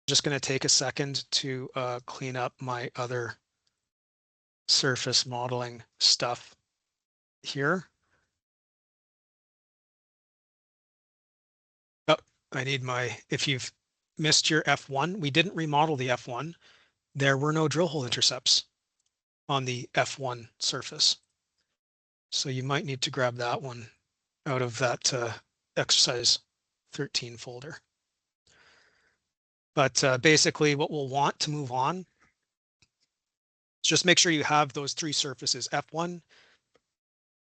Just going to take a second to clean up my other surface modeling stuff here. Oh, I need my, if you've missed your F1, we didn't remodel the F1. There were no drill hole intercepts on the F1 surface. So you might need to grab that one out of that exercise 13 folder. But basically what we'll want to move on is just make sure you have those three surfaces, F1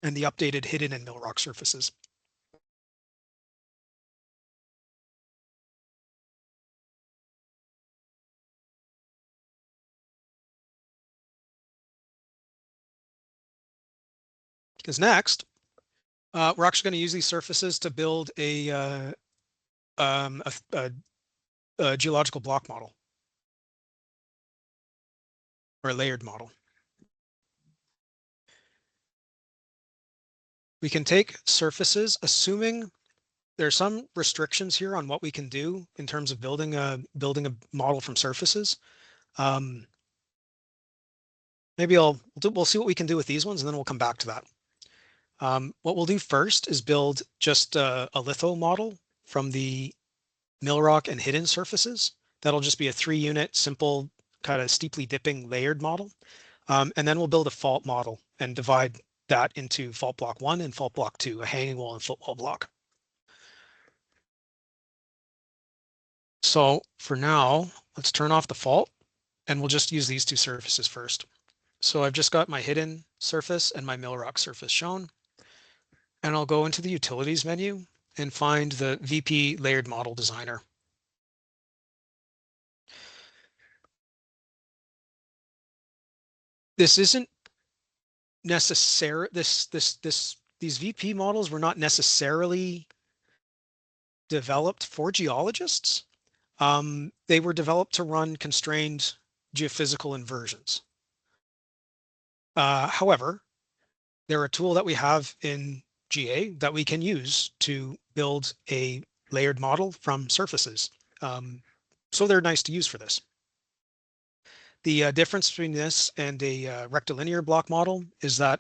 and the updated hidden and mill rock surfaces. Because next, we're actually going to use these surfaces to build a geological block model or a layered model. We can take surfaces, assuming there's some restrictions here on what we can do in terms of building a model from surfaces. Maybe we'll see what we can do with these ones, and then we'll come back to that. What we'll do first is build just a litho model from the mill rock and hidden surfaces. That'll just be a 3-unit, simple, kind of steeply dipping layered model. And then we'll build a fault model and divide that into fault block 1 and fault block 2, a hanging wall and footwall block. So for now, let's turn off the fault and we'll just use these two surfaces first. So I've just got my hidden surface and my mill rock surface shown. And I'll go into the utilities menu and find the VP layered model designer. This isn't necessary. These VP models were not necessarily developed for geologists. They were developed to run constrained geophysical inversions. However, they're a tool that we have in GA that we can use to build a layered model from surfaces. So they're nice to use for this. The difference between this and a rectilinear block model is that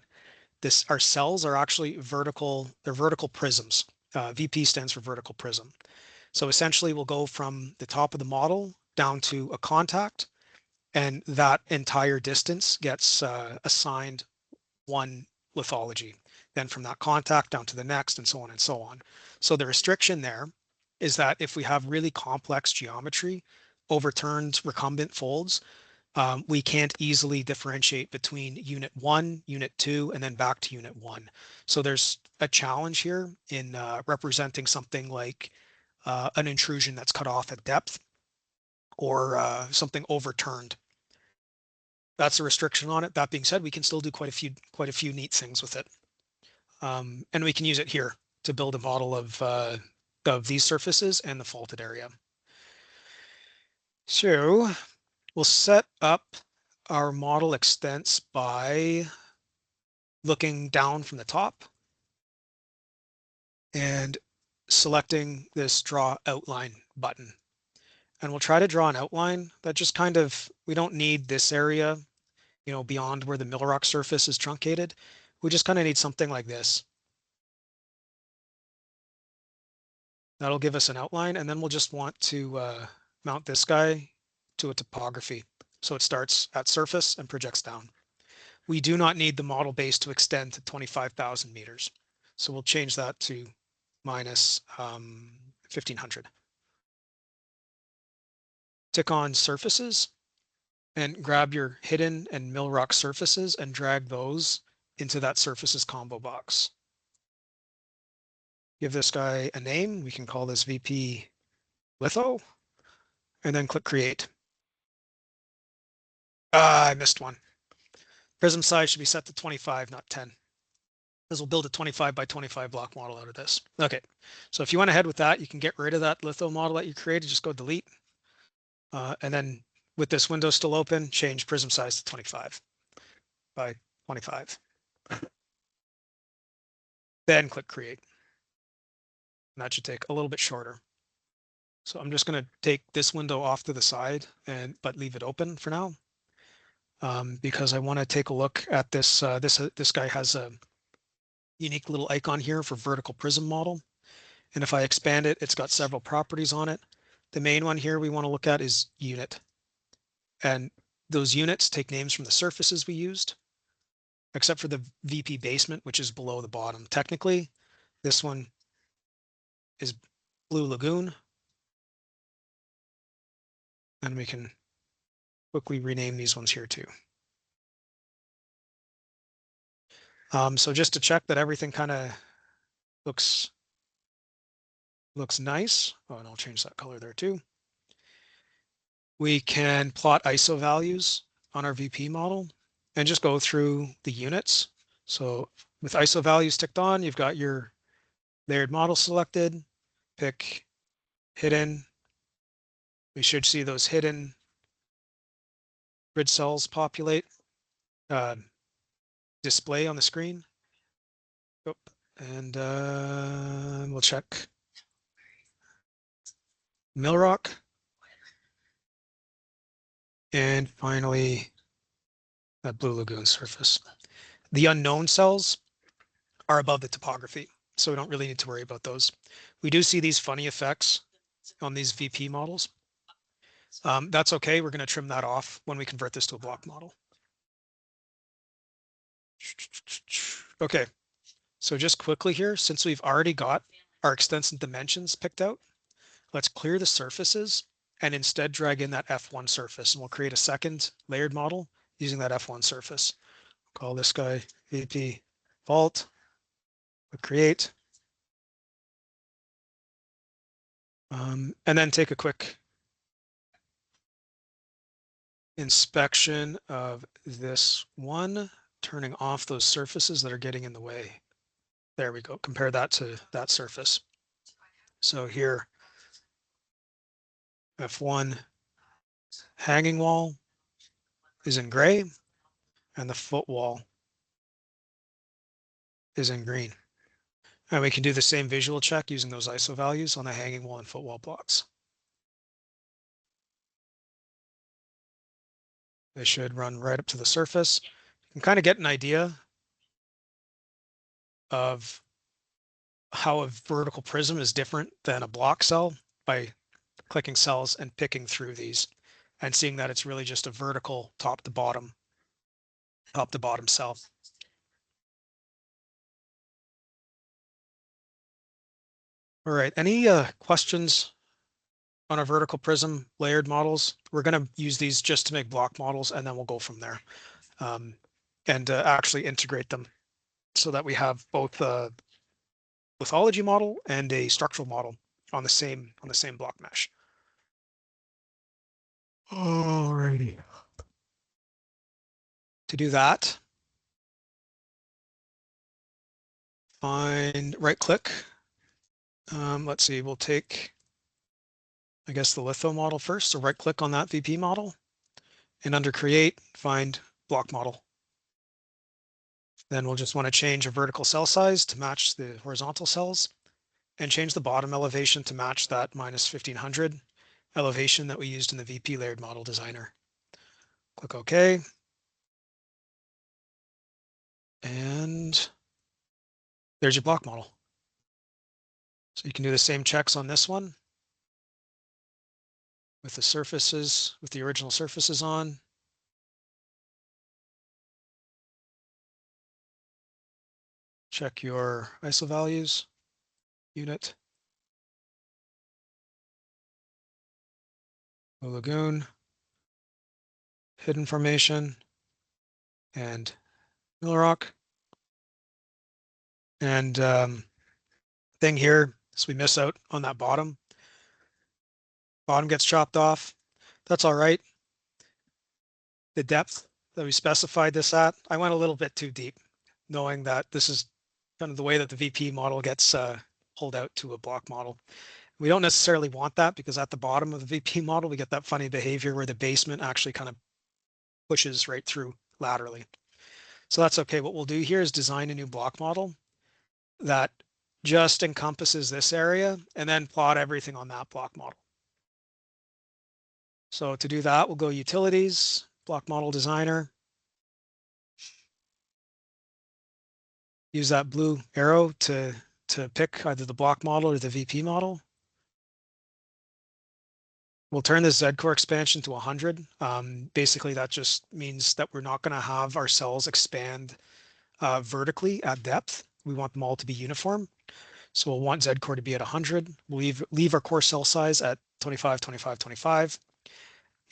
our cells are actually vertical. They're vertical prisms. VP stands for vertical prism. So essentially we'll go from the top of the model down to a contact, and that entire distance gets assigned one lithology. Then from that contact down to the next, and so on and so on. So the restriction there is that if we have really complex geometry, overturned recumbent folds, we can't easily differentiate between unit 1, unit 2, and then back to unit 1. So there's a challenge here in representing something like an intrusion that's cut off at depth, or something overturned. That's a restriction on it. That being said, we can still do quite a few neat things with it. And we can use it here to build a model of these surfaces and the faulted area. So we'll set up our model extents by looking down from the top and selecting this draw outline button. And we'll try to draw an outline that just kind of, we don't need this area, beyond where the mill rock surface is truncated. We just kind of need something like this. That'll give us an outline, and then we'll just want to mount this guy to a topography. So it starts at surface and projects down. We do not need the model base to extend to 25,000 meters. So we'll change that to minus 1,500. Tick on surfaces and grab your hidden and mill rock surfaces and drag those into that surfaces combo box. Give this guy a name. We can call this VP Litho, and then click create. I missed one. Prism size should be set to 25, not 10. This will build a 25 by 25 block model out of this. Okay, so if you went ahead with that, you can get rid of that litho model that you created. Just go delete. And then with this window still open, change prism size to 25 by 25. Then click create. And that should take a little bit shorter. So I'm just going to take this window off to the side but leave it open for now. Because I want to take a look at this. This guy has a unique little icon here for vertical prism model. And if I expand it, it's got several properties on it. The main one here we want to look at is unit. And those units take names from the surfaces we used, except for the VP basement, which is below the bottom. Technically, this one is Blue Lagoon. And we can quickly rename these ones here too. So just to check that everything kind of looks nice. Oh, and I'll change that color there too. We can plot ISO values on our VP model and just go through the units. So with ISO values ticked on, you've got your layered model selected, pick hidden. We should see those hidden grid cells populate, display on the screen. Oh, and we'll check mill rock. And finally, that Blue Lagoon surface. The unknown cells are above the topography, so we don't really need to worry about those. We do see these funny effects on these VP models. That's okay. We're going to trim that off when we convert this to a block model. Okay, so just quickly here, since we've already got our extensive dimensions picked out, let's clear the surfaces and instead drag in that F1 surface, and we'll create a second layered model using that F1 surface. Call this guy VP vault. We'll create. And then take a quick inspection of this one, turning off those surfaces that are getting in the way. There we go. Compare that to that surface. So here, F1 hanging wall is in gray, and the foot wall is in green. And we can do the same visual check using those ISO values on the hanging wall and foot wall blocks. They should run right up to the surface. You can kind of get an idea of how a vertical prism is different than a block cell by clicking cells and picking through these and seeing that it's really just a vertical top to bottom cell. All right, any questions on our vertical prism layered models? We're going to use these just to make block models, and then we'll go from there and actually integrate them so that we have both a lithology model and a structural model on the same block mesh. Alrighty. To do that, find right click. Let's see, we'll take, I guess, the litho model first. So right click on that VP model and under create, find block model. Then we'll just want to change a vertical cell size to match the horizontal cells and change the bottom elevation to match that minus 1500 elevation that we used in the VP layered model designer. Click OK. And there's your block model. So you can do the same checks on this one with the surfaces, with the original surfaces on. Check your ISO values, unit, lagoon, hidden formation, and mill rock. And thing here is we miss out on that bottom. Bottom gets chopped off. That's all right. The depth that we specified this at, I went a little bit too deep, knowing that this is kind of the way that the VP model gets pulled out to a block model. We don't necessarily want that because at the bottom of the VP model, we get that funny behavior where the basement actually kind of pushes right through laterally. So that's okay. What we'll do here is design a new block model that just encompasses this area and then plot everything on that block model. So to do that, we'll go Utilities, Block Model Designer. Use that blue arrow to pick either the block model or the VP model. We'll turn this Z-core expansion to 100. Basically, that just means that we're not going to have our cells expand vertically at depth. We want them all to be uniform. So we'll want Z-core to be at 100. We'll leave our core cell size at 25, 25, 25.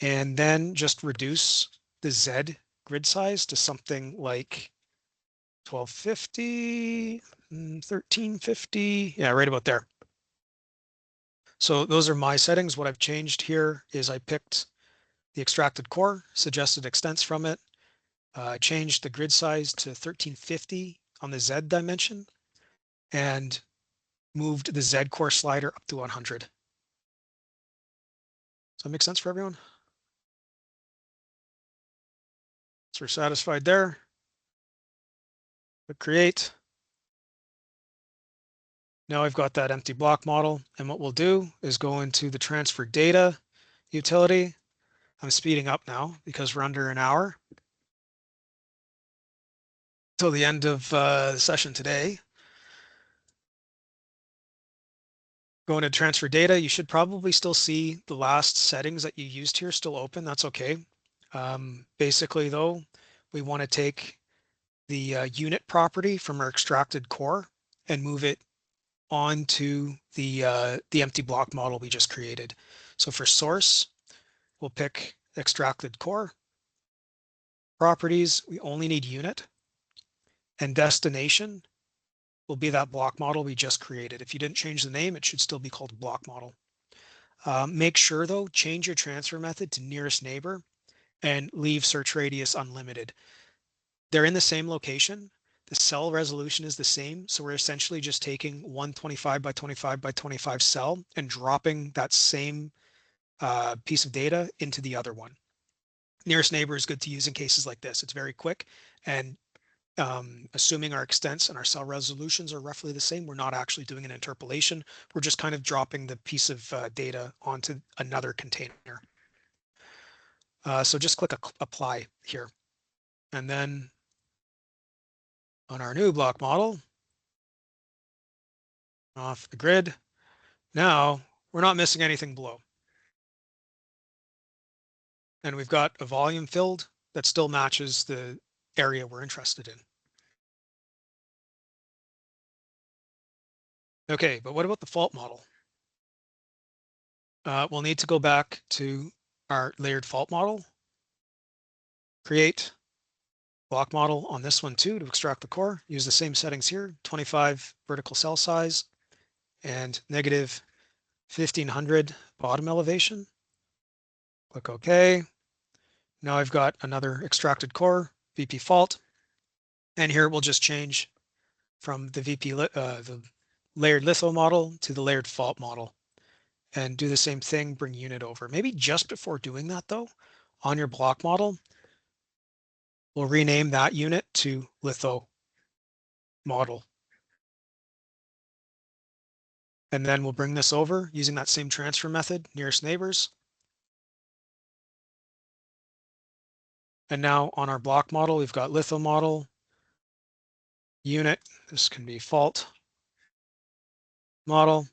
And then just reduce the Z grid size to something like 1250, 1350. Yeah, right about there. So those are my settings. What I've changed here is I picked the extracted core, suggested extents from it, changed the grid size to 1350 on the Z dimension, and moved the Z core slider up to 100. Does that make sense for everyone? So we're satisfied there. Click create. Now I've got that empty block model, and what we'll do is go into the transfer data utility. I'm speeding up now because we're under an hour till the end of the session today. Go into transfer data. You should probably still see the last settings that you used here still open. That's okay. Basically though, we want to take the unit property from our extracted core and move it onto the empty block model we just created. So for source, we'll pick extracted core. Properties, we only need unit. And destination will be that block model we just created. If you didn't change the name, it should still be called block model. Make sure though, change your transfer method to nearest neighbor and leave search radius unlimited. They're in the same location. The cell resolution is the same. So we're essentially just taking 125 by 25 by 25 cell and dropping that same piece of data into the other one. Nearest neighbor is good to use in cases like this. It's very quick, and assuming our extents and our cell resolutions are roughly the same, we're not actually doing an interpolation. We're just kind of dropping the piece of data onto another container. So just click apply here. And then on our new block model, off the grid, now we're not missing anything below. And we've got a volume filled that still matches the area we're interested in. Okay, but what about the fault model? We'll need to go back to our layered fault model, create block model on this one too to extract the core. Use the same settings here, 25 vertical cell size and negative 1500 bottom elevation. Click OK. Now I've got another extracted core, VP fault. And here we'll just change from the the layered litho model to the layered fault model and do the same thing, bring unit over. Maybe just before doing that though, on your block model, we'll rename that unit to litho model. And then we'll bring this over using that same transfer method, nearest neighbors. And now on our block model, we've got litho model, unit, this can be fault model.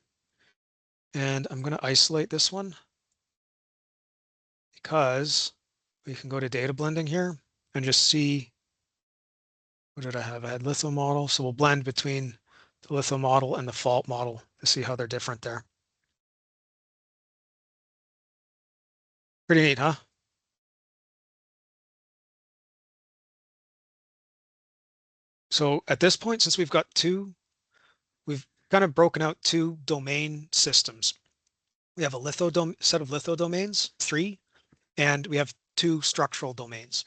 And I'm going to isolate this one because we can go to data blending here and just see, what did I have? I had litho model. So we'll blend between the litho model and the fault model to see how they're different there. Pretty neat, huh? So at this point, since we've kind of broken out two domain systems. We have a set of litho domains, 3, and we have 2 structural domains.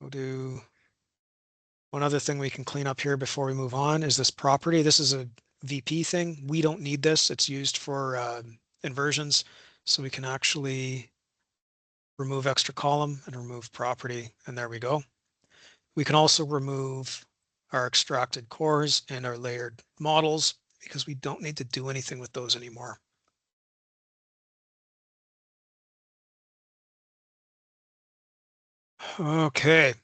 We'll do one other thing we can clean up here before we move on is this property. This is a VP thing. We don't need this. It's used for inversions. So we can actually remove extra column and remove property. And there we go. We can also remove our extracted cores and our layered models because we don't need to do anything with those anymore. Okay.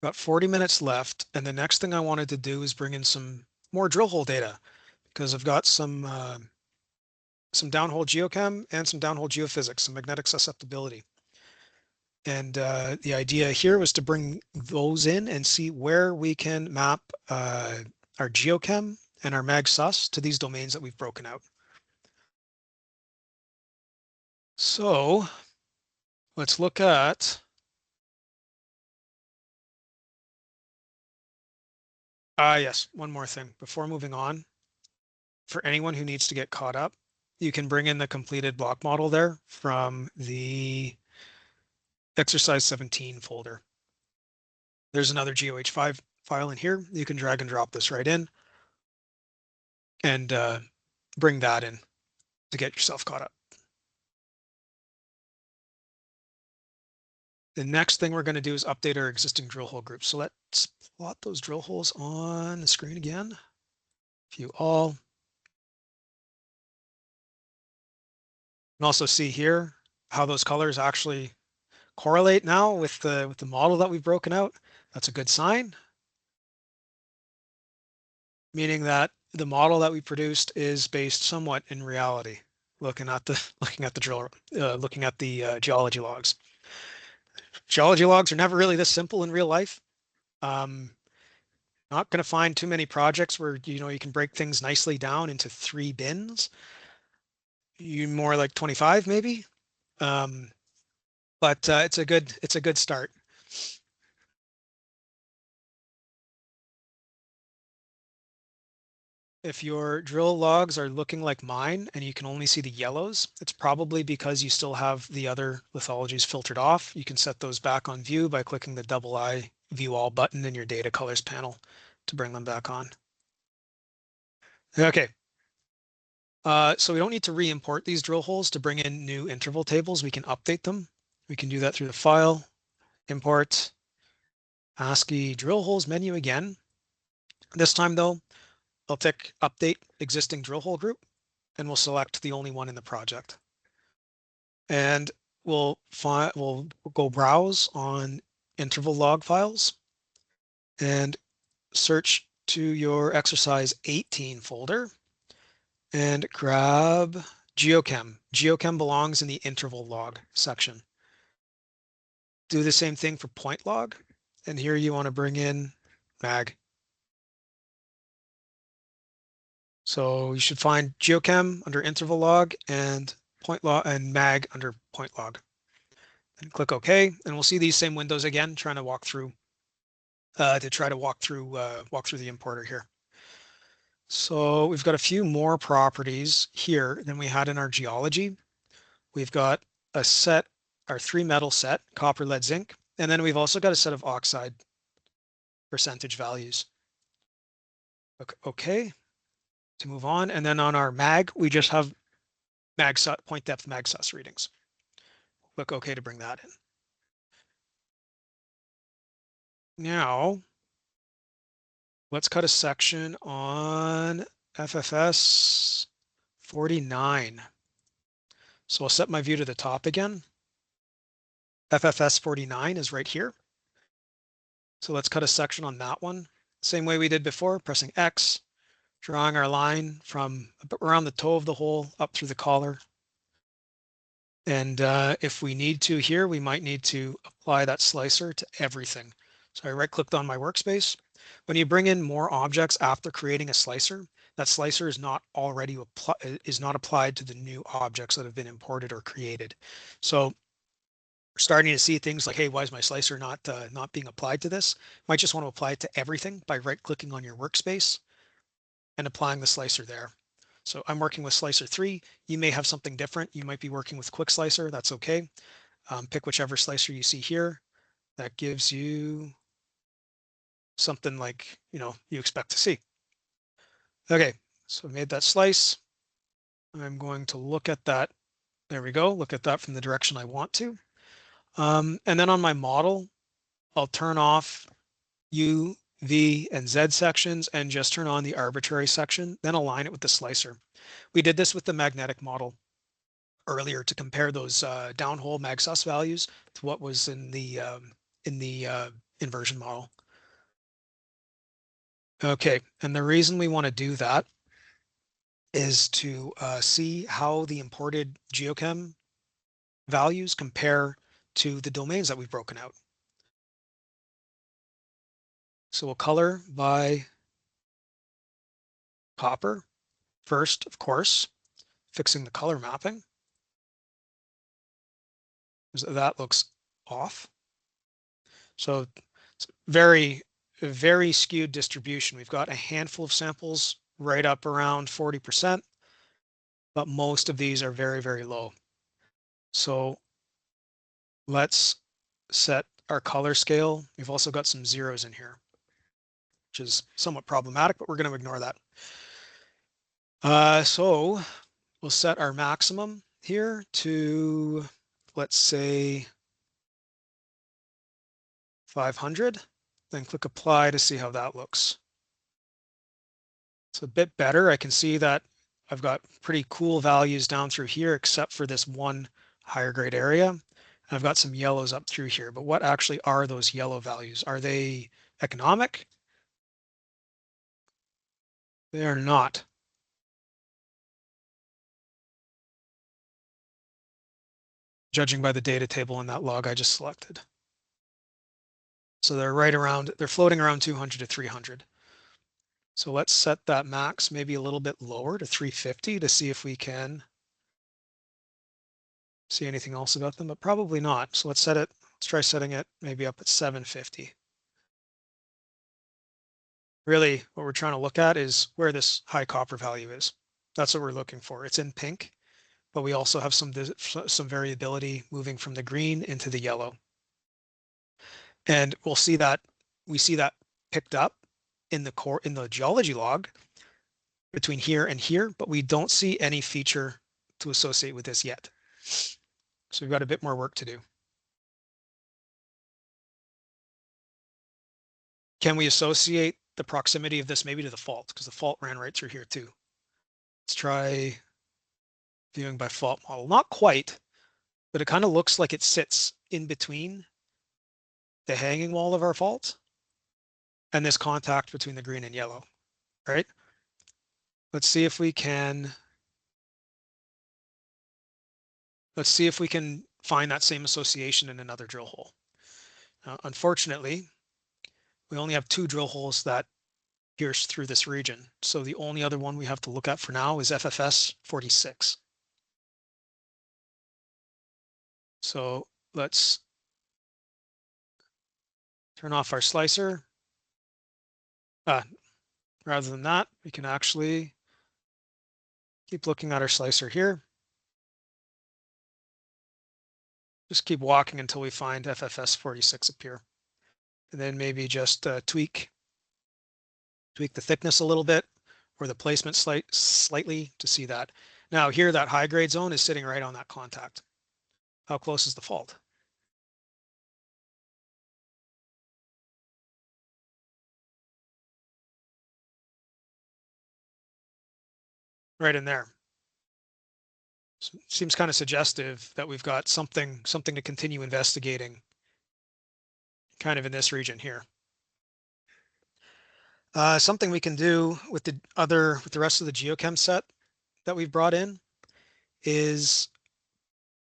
Got 40 minutes left, and the next thing I wanted to do is bring in some more drill hole data because I've got some downhole geochem and some downhole geophysics, some magnetic susceptibility. And the idea here was to bring those in and see where we can map our geochem and our mag sus to these domains that we've broken out. So let's look at yes, one more thing before moving on. For anyone who needs to get caught up, you can bring in the completed block model there from the exercise 17 folder. There's another GeoH5 file in here. You can drag and drop this right in and bring that in to get yourself caught up. The next thing we're going to do is update our existing drill hole groups. So let's plot those drill holes on the screen again. View all. And also see here how those colors actually correlate now with the model that we've broken out. That's a good sign, meaning that the model that we produced is based somewhat in reality. Looking at the geology logs. Geology logs are never really this simple in real life. Not going to find too many projects where you can break things nicely down into 3 bins. You more like 25 maybe. But it's a good start. If your drill logs are looking like mine and you can only see the yellows, it's probably because you still have the other lithologies filtered off. You can set those back on view by clicking the double I view all button in your data colors panel to bring them back on. Okay. So we don't need to re-import these drill holes to bring in new interval tables. We can update them. We can do that through the file, import, ASCII drill holes menu again. This time though, I'll pick update existing drill hole group and we'll select the only one in the project. And we'll go browse on interval log files and search to your exercise 18 folder and grab Geochem. Geochem belongs in the interval log section. Do the same thing for point log. And here you want to bring in mag. So you should find Geochem under interval log and point log and mag under point log. And click OK, and we'll see these same windows again, trying to walk through the importer here. So we've got a few more properties here than we had in our geology. We've got a set, our 3 metal set, copper, lead, zinc, and then we've also got a set of oxide percentage values. Okay, to move on. And then on our mag, we just have point depth mag sus readings. Click OK to bring that in. Now, let's cut a section on FFS 49. So I'll set my view to the top again. FFS 49 is right here. So let's cut a section on that one. Same way we did before, pressing X, drawing our line from around the toe of the hole up through the collar. And if we need to here, we might need to apply that slicer to everything. So I right-clicked on my workspace. When you bring in more objects after creating a slicer, that slicer is not applied to the new objects that have been imported or created. So we're starting to see things like, hey, why is my slicer not being applied to this? You might just want to apply it to everything by right-clicking on your workspace and applying the slicer there. So I'm working with slicer 3. You may have something different. You might be working with quick slicer. That's okay. Pick whichever slicer you see here. That gives you something like, you expect to see. Okay, so I made that slice. I'm going to look at that. There we go. Look at that from the direction I want to. And then on my model, I'll turn off U, V, and Z sections and just turn on the arbitrary section, then align it with the slicer. We did this with the magnetic model. earlier to compare those downhole mag-sus values to what was in the inversion model. Okay, and the reason we want to do that is to see how the imported geochem values compare to the domains that we've broken out. So we'll color by copper first, of course, fixing the color mapping. That looks off. So it's very skewed distribution. We've got a handful of samples right up around 40%, but most of these are very low. So let's set our color scale. We've also got some zeros in here, which is somewhat problematic, but we're going to ignore that. So we'll set our maximum here to, let's say, 500, then click apply to see how that looks. It's a bit better. I can see that I've got pretty cool values down through here, except for this one higher grade area. And I've got some yellows up through here, but what actually are those yellow values? Are they economic? They are not. Judging by the data table in that log I just selected. So they're right around, they're floating around 200 to 300. So let's set that max maybe a little bit lower to 350 to see if we can see anything else about them, but probably not. So let's set it, let's try setting it maybe up at 750. Really, what we're trying to look at is where this high copper value is. That's what we're looking for. It's in pink, but we also have some variability moving from the green into the yellow. And we'll see that we see that picked up in the geology log between here and here, but we don't see any feature to associate with this yet. So we've got a bit more work to do. Can we associate the proximity of this maybe to the fault? Because the fault ran right through here too. Let's try viewing by fault model. Not quite, but it kind of looks like it sits in between the hanging wall of our fault and this contact between the green and yellow, right? Let's see if we can find that same association in another drill hole. Unfortunately, we only have 2 drill holes that pierce through this region. So the only other one we have to look at for now is FFS 46. So let's turn off our slicer. Rather than that, we can actually keep looking at our slicer here. Just keep walking until we find FFS 46 appear. And then maybe just tweak the thickness a little bit or the placement slightly to see that. Now here, that high grade zone is sitting right on that contact. How close is the fault? Right in there. So seems kind of suggestive that we've got something to continue investigating kind of in this region here. Something we can do with the rest of the geochem set that we've brought in is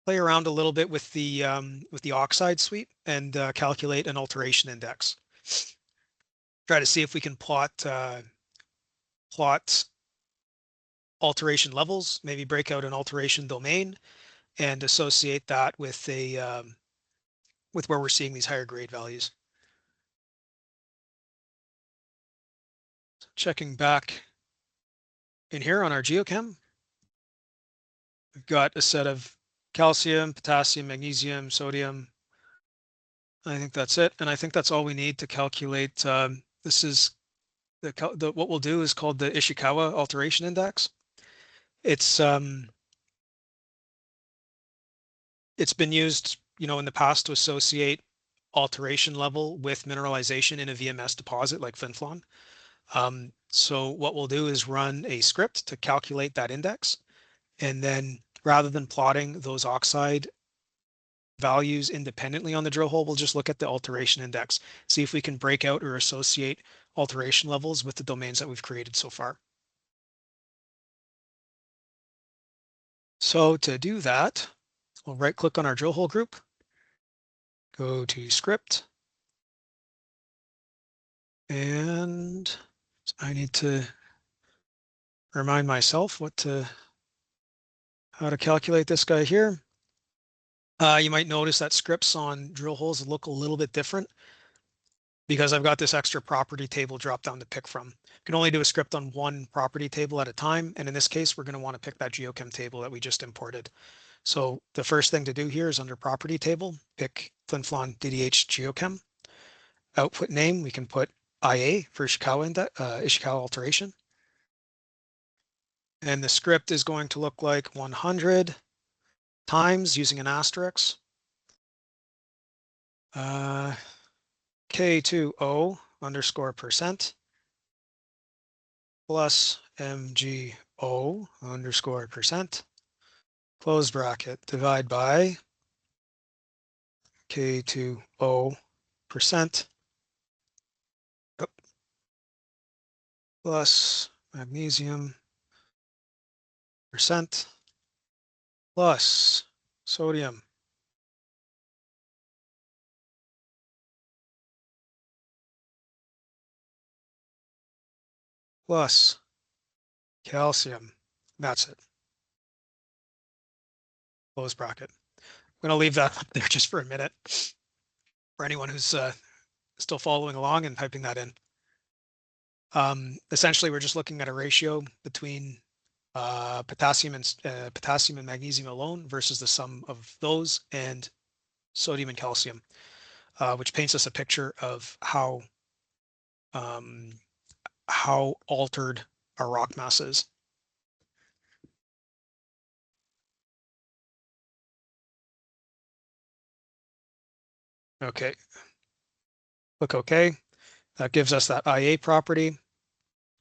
play around a little bit with the oxide suite and calculate an alteration index. Try to see if we can plot alteration levels, maybe break out an alteration domain and associate that with with where we're seeing these higher grade values. So checking back in here on our geochem, we've got a set of calcium, potassium, magnesium, sodium. I think that's it. And I think that's all we need to calculate. This is what we'll do is called the Ishikawa alteration index. It's been used, in the past to associate alteration level with mineralization in a VMS deposit like Flin Flon. So what we'll do is run a script to calculate that index and then rather than plotting those oxide values independently on the drill hole, we'll just look at the alteration index, see if we can break out or associate alteration levels with the domains that we've created so far. So to do that, we'll right click on our drill hole group, go to script, and I need to remind myself how to calculate this guy here. You might notice that scripts on drill holes look a little bit different because I've got this extra property table drop down to pick from. You can only do a script on one property table at a time. And in this case, we're going to want to pick that geochem table that we just imported. So the first thing to do here is under property table, pick Flin Flon DDH Geochem. Output name, we can put IA for Ishikawa alteration. And the script is going to look like 100 times using an asterisk. K2O underscore percent plus MGO underscore percent, close bracket, divide by K2O percent plus magnesium percent plus sodium plus calcium. That's it. Close bracket. I'm going to leave that up there just for a minute for anyone who's still following along and typing that in. Essentially, we're just looking at a ratio between potassium and magnesium alone versus the sum of those and sodium and calcium, which paints us a picture of how altered our rock mass is. Okay, click OK. That gives us that IA property,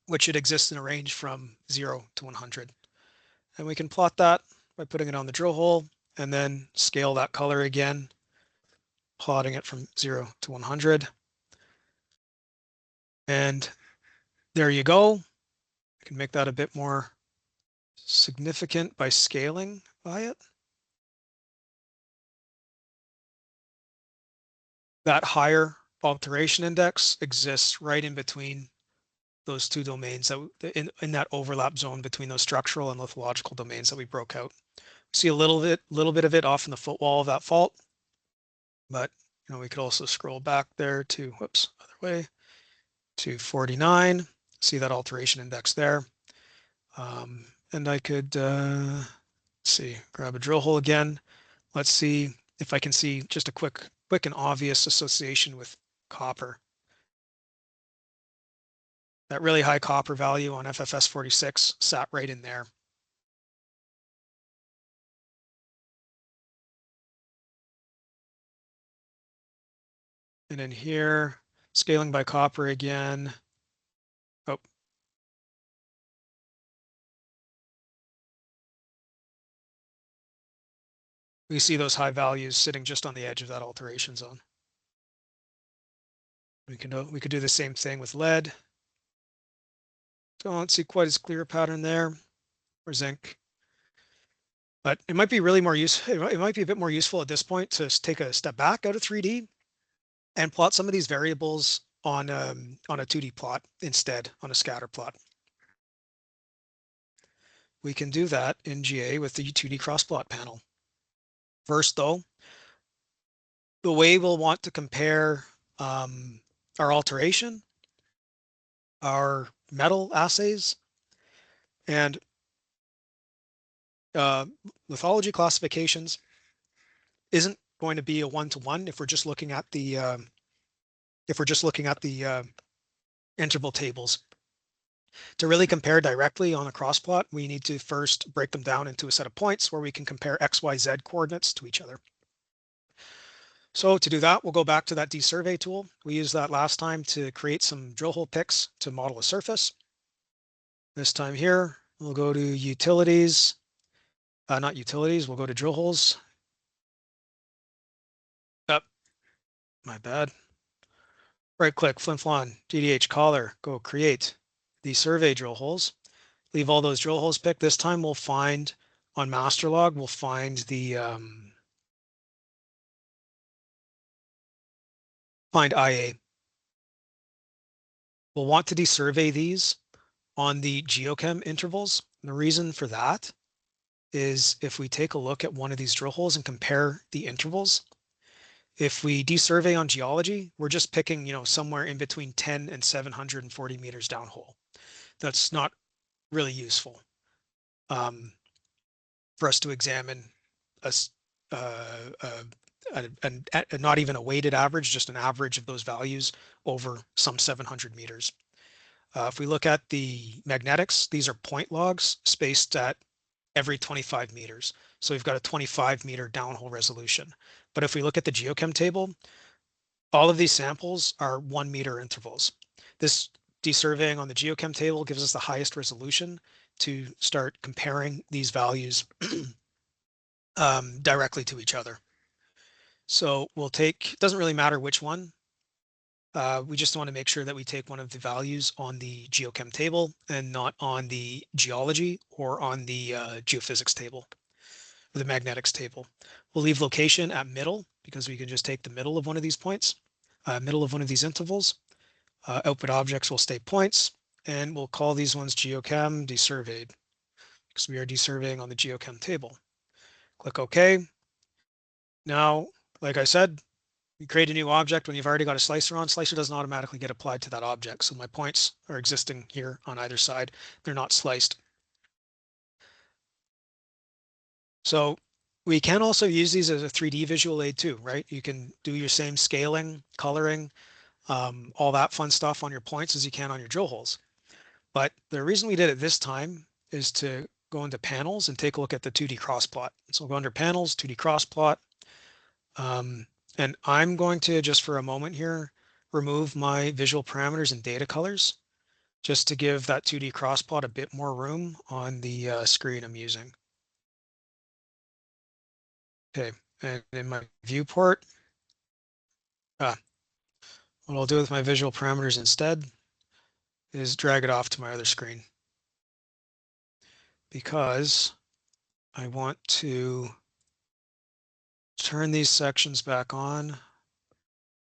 which should exist in a range from 0 to 100. And we can plot that by putting it on the drill hole and then scale that color again, plotting it from 0 to 100. And there you go. I can make that a bit more significant by scaling by it. That higher alteration index exists right in between those two domains, that in that overlap zone between those structural and lithological domains that we broke out. See a little bit of it off in the footwall of that fault, but we could also scroll back there to, whoops, other way, to 49. See that alteration index there. And I could see, grab a drill hole again. Let's see if I can see just a quick and obvious association with copper. That really high copper value on FFS 46 sat right in there. And in here, scaling by copper again. Oh. We see those high values sitting just on the edge of that alteration zone. We could do the same thing with lead. Don't see quite as clear a pattern there, or zinc. But it might be really more useful. It might be a bit more useful at this point to take a step back out of 3D and plot some of these variables on a 2D plot instead, on a scatter plot. We can do that in GA with the 2D crossplot panel. First, though, the way we'll want to compare our alteration, our metal assays, and lithology classifications isn't going to be a one-to-one if we're just looking at the interval tables. To really compare directly on a crossplot, we need to first break them down into a set of points where we can compare X, Y, Z coordinates to each other. So to do that, we'll go back to that desurvey tool. We used that last time to create some drill hole picks to model a surface. This time here, we'll go to utilities, not utilities. We'll go to drill holes. Up, my bad. Right click, flin flon, DDH collar, go create the survey drill holes. Leave all those drill holes picked. This time we'll find on master log, we'll find the find IA. We'll want to desurvey these on the geochem intervals. And the reason for that is if we take a look at one of these drill holes and compare the intervals, if we desurvey on geology, we're just picking, somewhere in between 10 and 740 meters downhole. That's not really useful for us to examine a, not even a weighted average, just an average of those values over some 700 meters. If we look at the magnetics, these are point logs spaced at every 25 meters. So we've got a 25 meter downhole resolution. But if we look at the geochem table, all of these samples are 1 meter intervals. This desurveying on the geochem table gives us the highest resolution to start comparing these values directly to each other. So we'll take, it doesn't really matter which one. We just want to make sure that we take one of the values on the geochem table and not on the geology or on the geophysics table, or the magnetics table. We'll leave location at middle because we can just take the middle of one of these points, middle of one of these intervals. Output objects will stay points, and we'll call these ones geochem desurveyed because we are desurveying on the geochem table. Click OK. Now, like I said, you create a new object when you've already got a slicer on. Slicer doesn't automatically get applied to that object. So my points are existing here on either side. They're not sliced. So we can also use these as a 3D visual aid too, right? You can do your same scaling, coloring, all that fun stuff on your points as you can on your drill holes. But the reason we did it this time is to go into panels and take a look at the 2D crossplot. So we'll go under panels, 2D crossplot. And I'm going to, just for a moment here, remove my visual parameters and data colors just to give that 2D crossplot a bit more room on the screen I'm using. Okay, and in my viewport, what I'll do with my visual parameters instead is drag it off to my other screen because I want to turn these sections back on,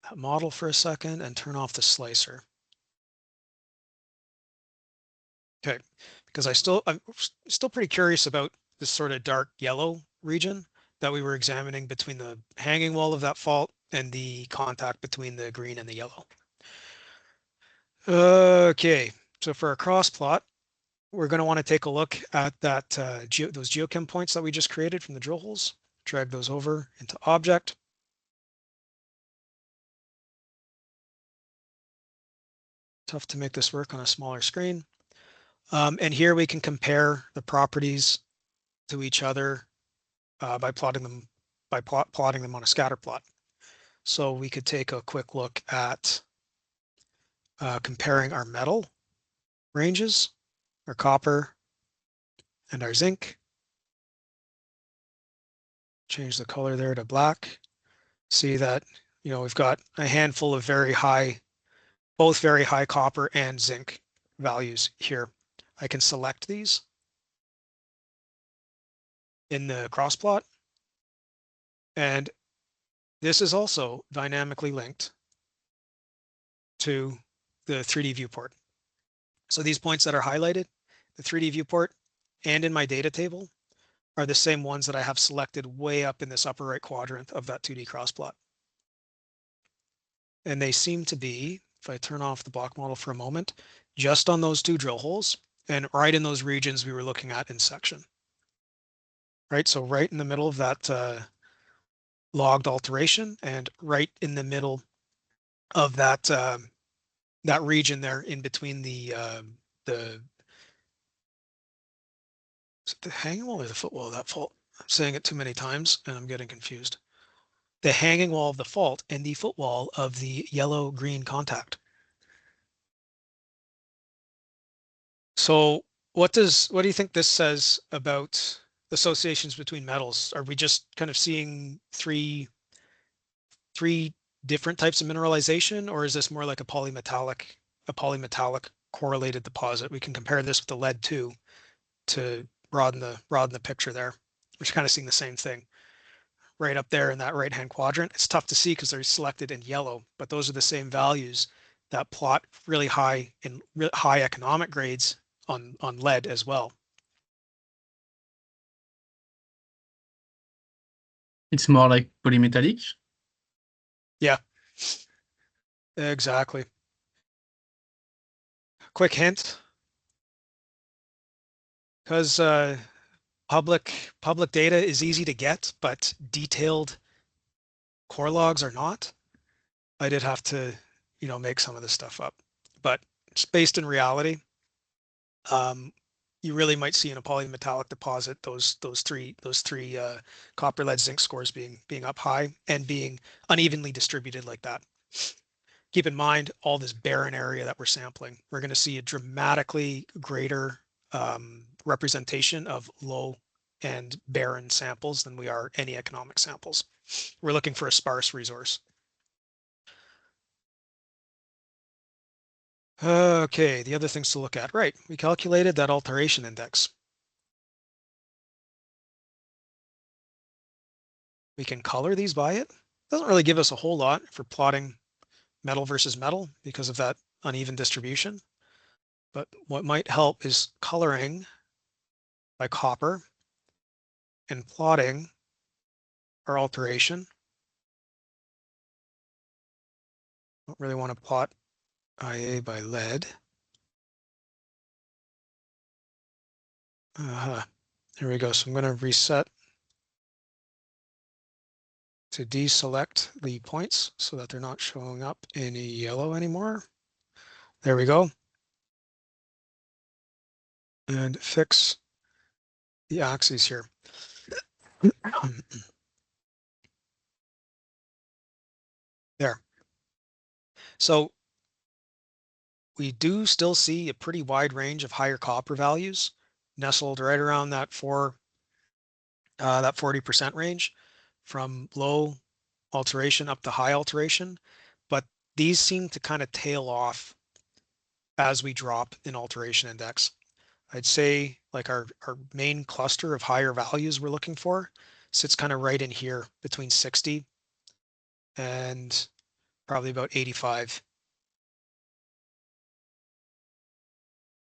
that model for a second, and turn off the slicer. Okay, because I'm still pretty curious about this sort of dark yellow region that we were examining between the hanging wall of that fault and the contact between the green and the yellow. Okay, so for a cross plot, we're going to want to take a look at that those geochem points that we just created from the drill holes. Drag those over into object. Tough to make this work on a smaller screen. And here we can compare the properties to each other by plotting them on a scatter plot. So we could take a quick look at comparing our metal ranges, our copper and our zinc. Change the color there to black. See that, we've got a handful of both very high copper and zinc values here. I can select these in the cross plot, and this is also dynamically linked to the 3D viewport. So these points that are highlighted, the 3D viewport and in my data table, are the same ones that I have selected way up in this upper right quadrant of that 2D cross plot. And they seem to be, if I turn off the block model for a moment, just on those two drill holes and right in those regions we were looking at in section. Right, so right in the middle of that logged alteration and right in the middle of that that region there in between the hanging wall or the footwall of that fault. I'm saying it too many times and I'm getting confused. The hanging wall of the fault and the footwall of the yellow-green contact. So what do you think this says about associations between metals? Are we just kind of seeing three different types of mineralization, or is this more like a polymetallic correlated deposit? We can compare this with the lead too to broaden the picture there. We're kind of seeing the same thing right up there in that right hand quadrant. It's tough to see because they're selected in yellow, but those are the same values that plot really high in high economic grades on lead as well. It's more like polymetallic. Yeah, exactly. Quick hint, because public data is easy to get, but detailed core logs are not. I did have to, make some of this stuff up, but it's based in reality. You really might see in a polymetallic deposit those three copper, lead, zinc scores being up high and being unevenly distributed like that. Keep in mind all this barren area that we're sampling. We're going to see a dramatically greater representation of low and barren samples than we are any economic samples. We're looking for a sparse resource. Okay, the other things to look at. Right, we calculated that alteration index. We can color these by it. Doesn't really give us a whole lot for plotting metal versus metal because of that uneven distribution. But what might help is coloring by copper and plotting our alteration. Don't really want to plot IA by lead. There we go. So I'm going to reset to deselect the points so that they're not showing up in yellow anymore. There we go. And fix the axes here. There. So we do still see a pretty wide range of higher copper values nestled right around that 40% range from low alteration up to high alteration. But these seem to kind of tail off as we drop in alteration index. I'd say like our main cluster of higher values we're looking for sits kind of right in here between 60 and probably about 85.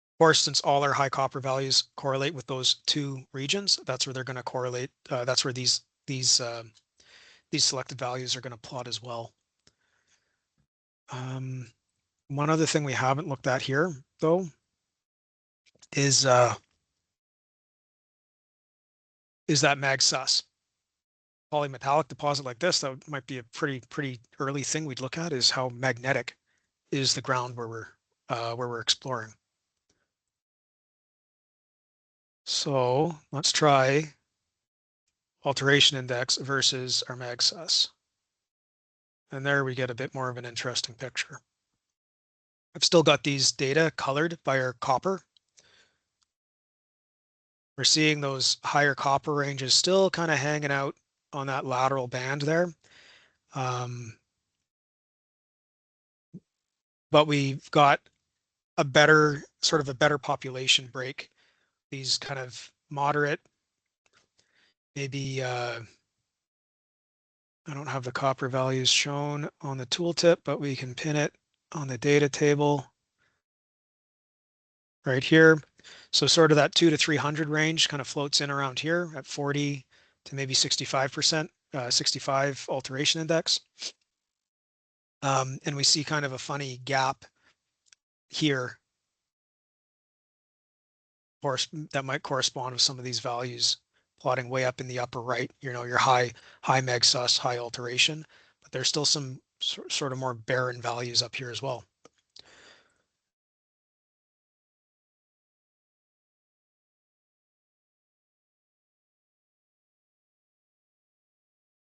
Of course, since all our high copper values correlate with those two regions, that's where they're going to correlate. That's where these selected values are going to plot as well. One other thing we haven't looked at here, though, is that MagSus. Polymetallic deposit like this, that might be a pretty early thing we'd look at, is how magnetic is the ground where we're exploring. So let's try alteration index versus our MagSus. And there we get a bit more of an interesting picture. I've still got these data colored by our copper. We're seeing those higher copper ranges still kind of hanging out on that lateral band there. But we've got a better population break. These kind of moderate, maybe I don't have the copper values shown on the tooltip, but we can pin it on the data table right here. So sort of that 200 to 300 range kind of floats in around here at 40 to maybe 65%, 65 alteration index. And we see kind of a funny gap here that might correspond with some of these values plotting way up in the upper right, your high MagSus, high alteration, but there's still some sort of more barren values up here as well.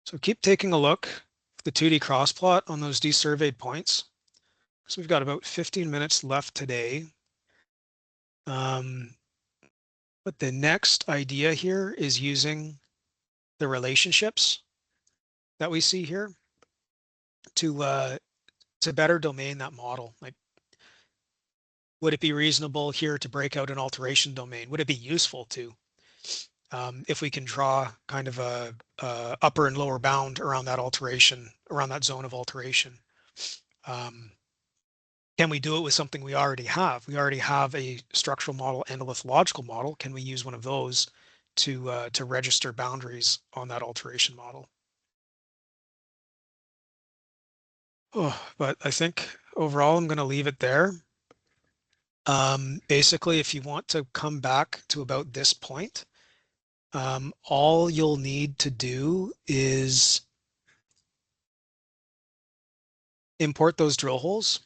So keep taking a look at the 2D crossplot on those desurveyed points. So we've got about 15 minutes left today. But the next idea here is using the relationships that we see here to better domain that model. Like, would it be reasonable here to break out an alteration domain? Would it be useful to, if we can draw kind of a upper and lower bound around that alteration, around that zone of alteration? Can we do it with something we already have? We already have a structural model and a lithological model. Can we use one of those to register boundaries on that alteration model? Oh, but I think overall I'm going to leave it there. Basically, if you want to come back to about this point, all you'll need to do is import those drill holes,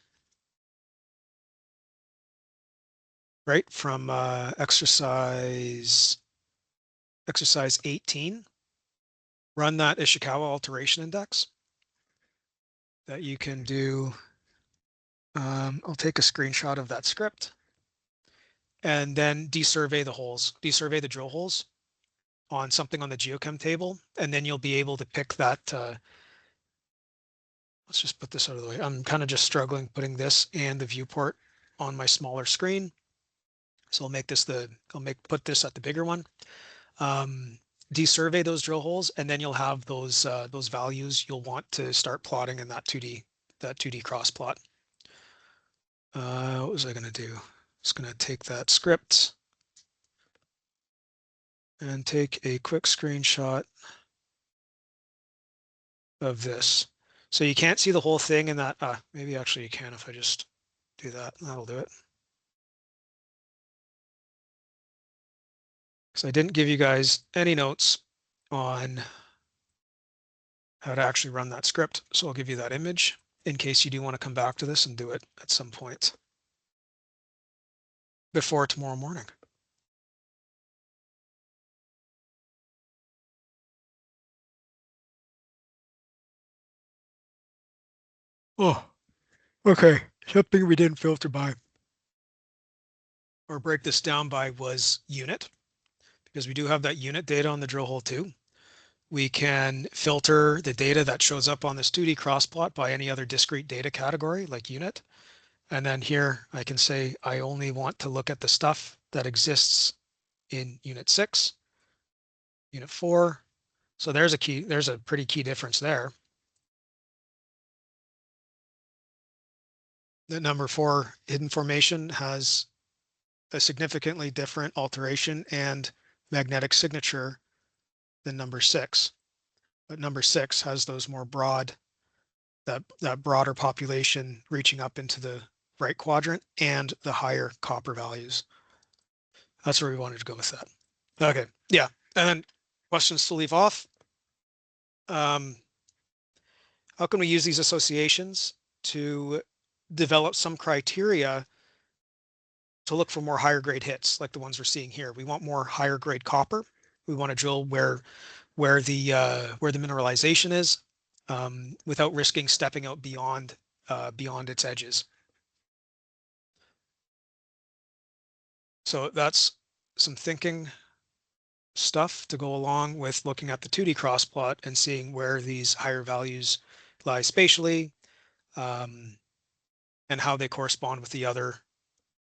right, from exercise 18. Run that Ishikawa alteration index that you can do. I'll take a screenshot of that script and then desurvey the holes, desurvey the drill holes on something on the geochem table, and then you'll be able to pick that. Let's just put this out of the way. I'm kind of just struggling putting this and the viewport on my smaller screen. So I'll make this put this at the bigger one. Desurvey those drill holes, and then you'll have those values you'll want to start plotting in that 2D cross plot. What was I going to do? Just going to take that script and take a quick screenshot of this. So you can't see the whole thing in that. Maybe actually you can if I just do that. That'll do it. Because I didn't give you guys any notes on how to actually run that script. So I'll give you that image in case you do want to come back to this and do it at some point before tomorrow morning. Oh, okay. Something we didn't filter by or break this down by was unit, because we do have that unit data on the drill hole too. We can filter the data that shows up on this 2D crossplot by any other discrete data category like unit. And then here I can say I only want to look at the stuff that exists in unit 6, unit 4. So there's a pretty key difference there. The number 4 hidden formation has a significantly different alteration and magnetic signature than number 6. But number 6 has those more broad, that broader population reaching up into the right quadrant and the higher copper values. That's where we wanted to go with that. Okay, yeah. And then questions to leave off. How can we use these associations to develop some criteria to look for more higher grade hits like the ones we're seeing here? We want more higher grade copper. We want to drill where the mineralization is, without risking stepping out beyond its edges. So that's some thinking stuff to go along with looking at the 2D crossplot and seeing where these higher values lie spatially, and how they correspond with the other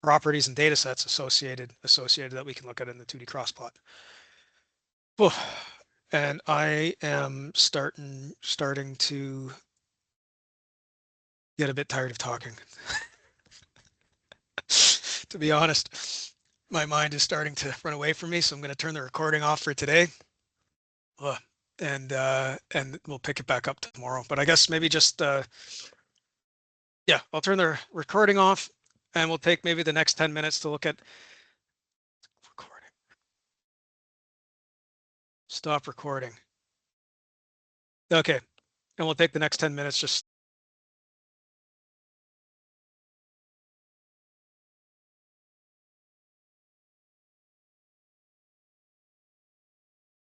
properties and data sets associated that we can look at in the 2D crossplot. And I am starting to get a bit tired of talking. To be honest, my mind is starting to run away from me, so I'm going to turn the recording off for today. And we'll pick it back up tomorrow. But I guess maybe just yeah, I'll turn the recording off, and we'll take maybe the next 10 minutes to look at recording. Stop recording. Okay, and we'll take the next 10 minutes just